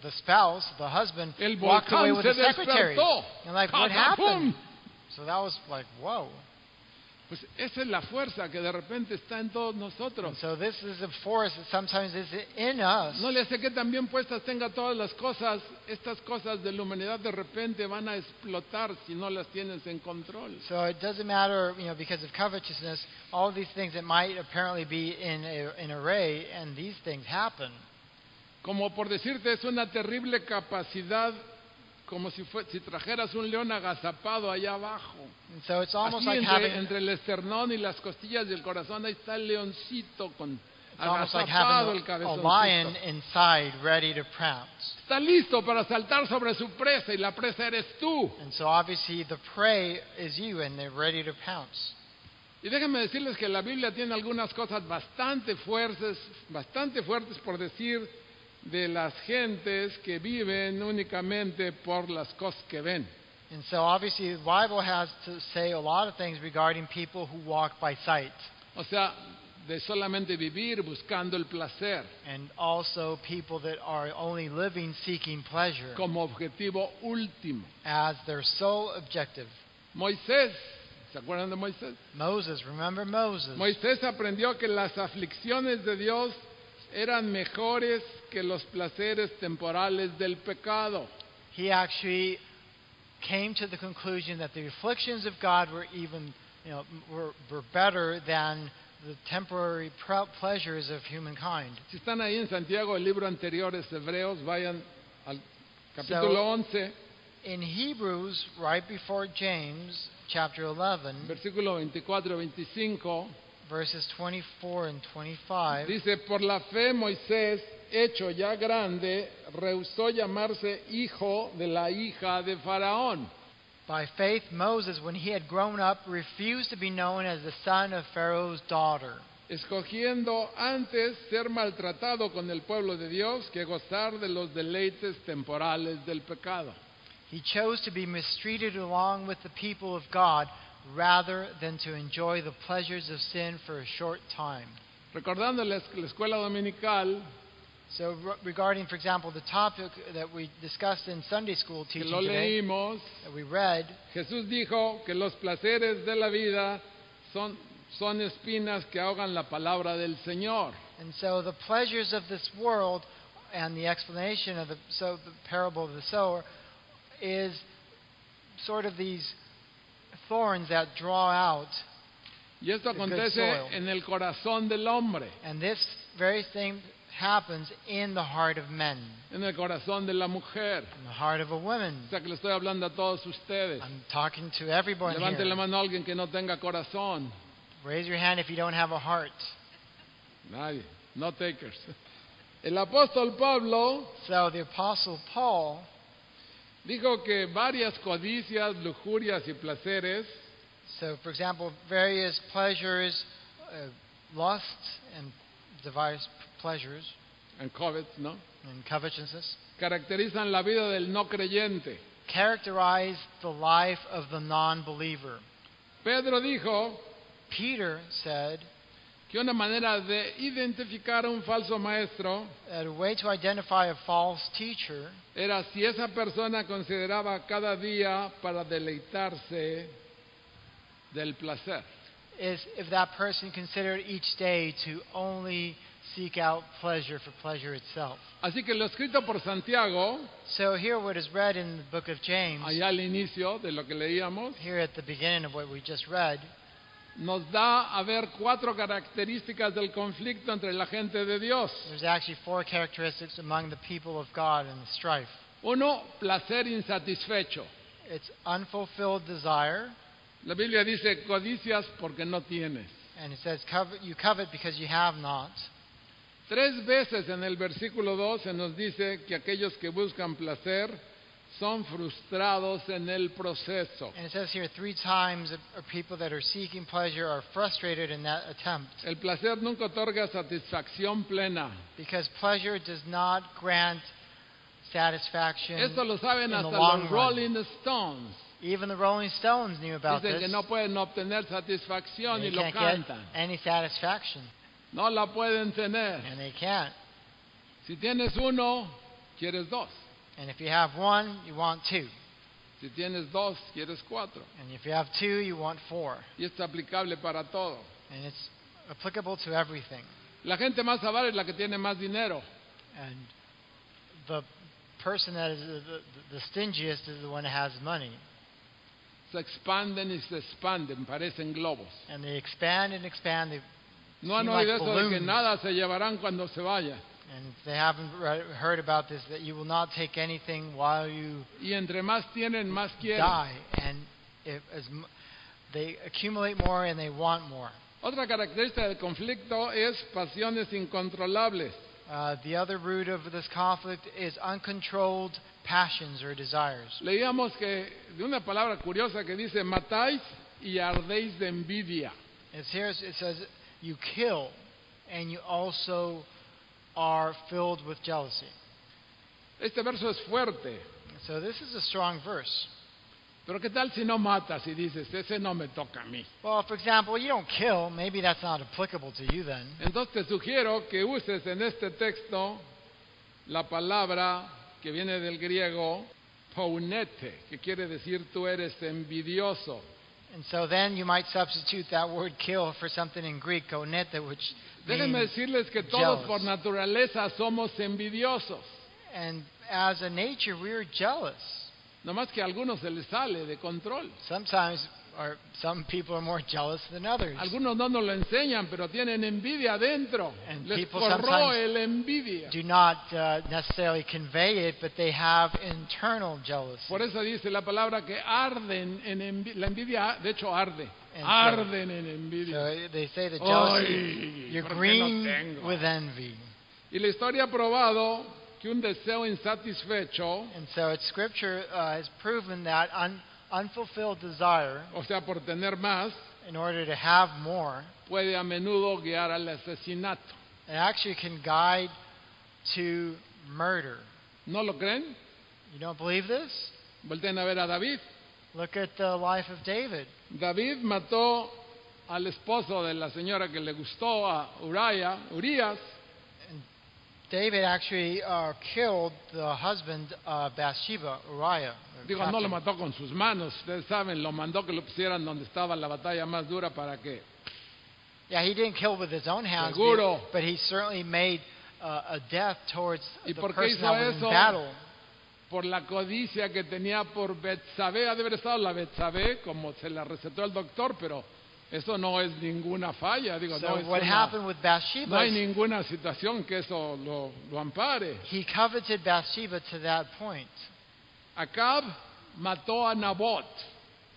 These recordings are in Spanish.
the spouse, the husband, El walked away volcán with se the secretary. despertó. And like, what ¡Catapum! happened? So that was like, whoa. Pues esa es la fuerza que de repente está en todos And nosotros. so this is a force that sometimes is in us. No le hace que también puestas tenga todas las cosas, estas cosas de la humanidad de repente van a explotar si no las tienes en control. So it doesn't matter, because of covetousness, all these things that might apparently be in array, and these things happen. Como por decirte, es una terrible capacidad, como si trajeras un león agazapado allá abajo. And so it's almost Así like entre el esternón y las costillas del corazón, ahí está el leoncito con it's almost like agazapado el having a lion cabezoncito. inside ready to pounce. Está listo para saltar sobre su presa y la presa eres tú. And so obviously the prey is you, and they're ready to pounce. Y déjenme decirles que la Biblia tiene algunas cosas bastante fuertes por decir, de las gentes que viven únicamente por las cosas que ven. And so obviously the Bible has to say a lot of things regarding people who walk by sight, O sea, de solamente vivir buscando el placer and also people that are only living seeking pleasure como objetivo último. as their sole objective. Moisés, ¿se acuerdan de Moisés? Moses, remember Moses? Moisés aprendió que las aflicciones de Dios eran mejores que los placeres temporales del pecado. He actually came to the conclusion that the afflictions of God were even, were better than the temporary pleasures of humankind. Si están ahí en Santiago, el libro anterior es Hebreos, vayan al capítulo 11, In Hebrews, right before James, chapter 11, versículo 24-25, verses 24 and 25, dice: por la fe Moisés, hecho ya grande, rehusó llamarse hijo de la hija de Faraón. by faith Moses, when he had grown up, refused to be known as the son of Pharaoh's daughter, Escogiendo antes ser maltratado con el pueblo de Dios que gozar de los deleites temporales del pecado. he chose to be mistreated along with the people of God rather than to enjoy the pleasures of sin for a short time. Recordando la escuela dominical, So regarding, for example, the topic that we discussed in Sunday school que teaching lo today, leímos, that we read, Jesús dijo que los placeres de la vida son espinas que ahogan la palabra del Señor. and so the pleasures of this world and the explanation of the parable of the sower is sort of these thorns that draw out, Y esto The good acontece soil. en el corazón del hombre, and this very thing happens in the heart of men, en el corazón de la mujer. in the heart of a woman. O sea que le estoy hablando a todos ustedes. I'm talking to everyone Levante la here. mano a alguien que no tenga corazón. Raise your hand if you don't have a heart. Nadie, no takers. El apóstol Pablo So the Apostle Paul dijo que varias codicias, lujurias y placeres So, for example, various pleasures, lusts, and diverse pleasures, and covets, ¿no? and covetousness caracterizan la vida del no creyente. characterize the life of the non-believer. Pedro dijo Peter said que una manera de identificar a un falso maestro that a way to identify a false teacher era si esa persona consideraba cada día para deleitarse del placer. is if that person considered each day to only seek out pleasure for pleasure itself. Así que lo escrito por Santiago, So here what is read in the book of James, allá al inicio de lo que leíamos, here at the beginning of what we just read, nos da a ver 4 características del conflicto entre la gente de Dios. there's actually 4 characteristics among the people of God in the strife. 1, placer insatisfecho. It's unfulfilled desire, La Biblia dice codicias porque no tienes. and it says you covet because you have not. 3 veces en el versículo 2 se nos dice que aquellos que buscan placer son frustrados en el proceso. And it says here 3 times that people that are seeking pleasure are frustrated in that attempt, El placer nunca otorga satisfacción plena. because pleasure does not grant satisfaction Esto lo saben in the hasta long los run. Rolling Stones. Even the Rolling Stones knew about Dicen this. que no pueden obtener satisfacción They y lo can't get cantan. any satisfaction, No la pueden tener. and they can't. Si tienes uno, quieres dos. And if you have one, you want two. Si tienes dos, quieres cuatro. And if you have two, you want four. Y esto es aplicable para todo. And it's applicable to everything. La gente más avara es la que tiene más dinero. And the person that is the stingiest is the one that has money. Se expanden y se expanden, parecen globos. And they expand and expand. They No han seem like oído eso de que balloons. nada se llevarán cuando se vaya. And if they haven't heard about this, that you will not take anything while you Y entre más tienen, más quieren. die. And they accumulate more and they want more. Otra característica del conflicto es pasiones incontrolables. The other root of this conflict is uncontrolled passions or desires. Leíamos que de una palabra curiosa que dice matáis y ardéis de envidia. It says you kill and you also are filled with jealousy. Este verso es fuerte. So this is a strong verse. Pero ¿qué tal si no matas y dices, ese no me toca a mí? Well, for example, you don't kill. Maybe that's not applicable to you then. Entonces te sugiero que uses en este texto la palabra que viene del griego pounete, que quiere decir tú eres envidioso. And so then you might substitute that word kill for something in Greek, konete, which Déjenme means decirles que todos jealous. por naturaleza somos envidiosos. And as a nature, we're jealous. Nomás que a algunos se les sale de control. Sometimes some people are more jealous than others. Algunos no nos lo enseñan, pero tienen envidia adentro. And Les people corroe sometimes la envidia. Do not necessarily convey it, but they have internal jealousy. Por eso dice la palabra que arden en envidia. La envidia, de hecho, arde. And so- Arden en envidia. So they say that jealousy, Ay, you're ¿por qué no green tengo? with envy. Y la historia ha probado que un deseo insatisfecho, And so Scripture has proven that unfulfilled desire, o sea, por tener más, in order to have more, puede a menudo guiar al asesinato. it actually can guide to murder. ¿No lo creen? You don't believe this? Volteen a ver a David. Look at the life of David. David mató al esposo de la señora que le gustó, a Urías, David actually killed the husband of Bathsheba, Uriah. digo, no lo mató con sus manos, ustedes saben, lo mandó que lo pusieran donde estaba la batalla más dura para que Yeah, he didn't kill with his own hands, Seguro. but he certainly made a death towards ¿Y the por qué person hizo that was in eso? battle. por la codicia que tenía por Betsabé. Ha de haber estado la Betsabé como se la recetó el doctor, pero eso no es ninguna falla, digo, So no es what happened with no Bathsheba, hay ninguna situación que eso lo ampare. he coveted Bathsheba to that point. Acab mató a Nabot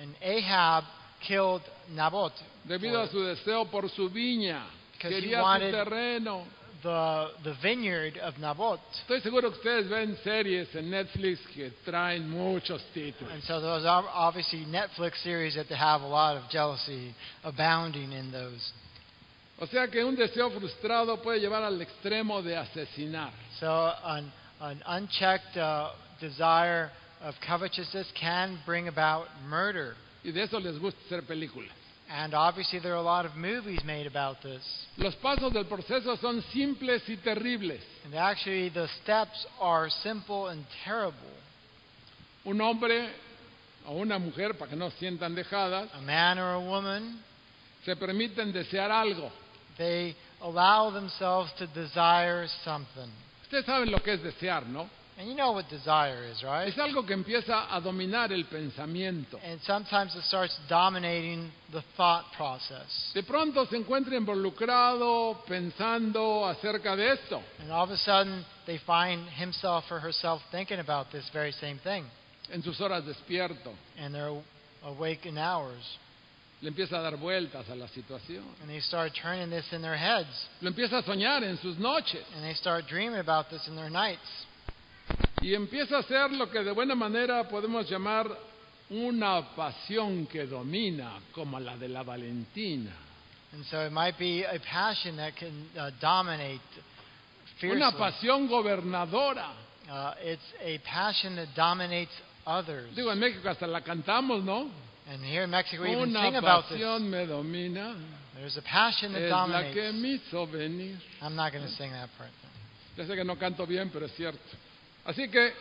And Ahab killed Naboth debido a for su deseo por su viña. Because he Quería su wanted- terreno. the vineyard of Naboth. Estoy seguro que ustedes ven series en Netflix que traen muchos títulos. And so those are obviously Netflix series that have a lot of jealousy abounding in those. O sea que un deseo frustrado puede llevar al extremo de asesinar. So an unchecked desire of covetousness can bring about murder. Y de eso les gusta hacer películas. And obviously there are a lot of movies made about this. Los pasos del proceso son simples y terribles. And actually the steps are simple and terrible. Un hombre o una mujer, para que no se sientan dejadas, A man or a woman, se permiten desear algo. they allow themselves to desire something. Ustedes saben lo que es desear, ¿no? And you know what desire is, right? Es algo que empieza a dominar el pensamiento. And sometimes it starts dominating the thought process. De pronto se encuentra involucrado pensando acerca de esto. And all of a sudden, they find himself or herself thinking about this very same thing. En sus horas despierto, And they're awake in hours. le empieza a dar vueltas a la situación. And they start turning this in their heads. Lo empieza a soñar en sus noches. And they start dreaming about this in their nights. Y empieza a ser lo que de buena manera podemos llamar una pasión que domina, como la de la Valentina. And so it might be a passion that can dominate fiercely. Una pasión gobernadora. It's a passion that dominates others. Digo, en México hasta la cantamos, ¿no? And here in Mexico, we even Una sing about this. pasión me domina, There's a passion that es la que dominates. me hizo venir. I'm not going to sing that part. Ya sé que no canto bien, pero es cierto. Así que